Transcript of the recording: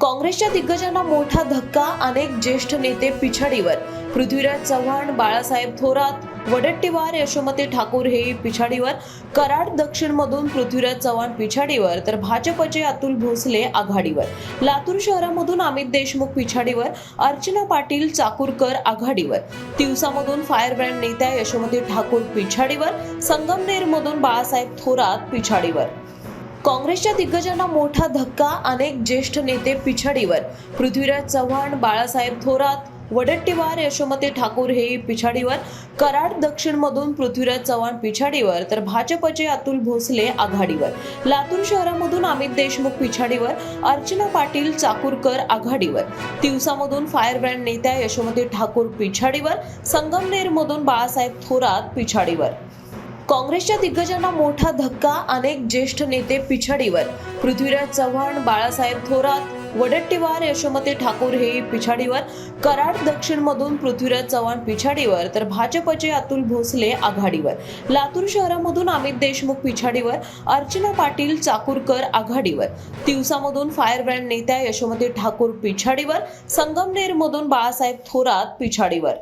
काँग्रेसच्या दिग्गजांना मोठा धक्का, अनेक ज्येष्ठ नेते पिछाडीवर. पृथ्वीराज चव्हाण, बाळासाहेब थोरात, वडेट्टीवार, यशोमती ठाकूर हे पिछाडीवर. कराड दक्षिणमधून पृथ्वीराज चव्हाण पिछाडीवर तर भाजपचे अतुल भोसले आघाडीवर. लातूर शहरामधून अमित देशमुख पिछाडीवर, अर्चना पाटील चाकूरकर आघाडीवर. तिवसामधून फायर ब्रँड नेत्या यशोमती ठाकूर पिछाडीवर. संगमनेरमधून बाळासाहेब थोरात पिछाडीवर. काँग्रेसच्या दिग्गजांना मोठा धक्का, अनेक ज्येष्ठ नेते पिछाडीवर. पृथ्वीराज चव्हाण, बाळासाहेब थोरात, वडेट्टीवार, यशोमती ठाकूर हे पिछाडीवर. कराड दक्षिणमधून पृथ्वीराज चव्हाण पिछाडीवर तर भाजपचे अतुल भोसले आघाडीवर. लातूर शहरामधून अमित देशमुख पिछाडीवर, अर्चना पाटील चाकूरकर आघाडीवर. तिवसामधून फायर ब्रँड नेत्या यशोमती ठाकूर पिछाडीवर. संगमनेरमधून बाळासाहेब थोरात पिछाडीवर. काँग्रेसच्या दिग्गजांना मोठा धक्का, अनेक ज्येष्ठ नेते पिछाडीवर. पृथ्वीराज चव्हाण, बाळासाहेब थोरात, वडेट्टीवार, यशोमती ठाकूर हे पिछाडीवर. कराड दक्षिणमधून पृथ्वीराज चव्हाण पिछाडीवर तर भाजपचे अतुल भोसले आघाडीवर. लातूर शहरामधून अमित देशमुख पिछाडीवर, अर्चना पाटील चाकूरकर आघाडीवर. तिवसामधून फायर ब्रँड नेत्या यशोमती ठाकूर पिछाडीवर. संगमनेरमधून बाळासाहेब थोरात पिछाडीवर.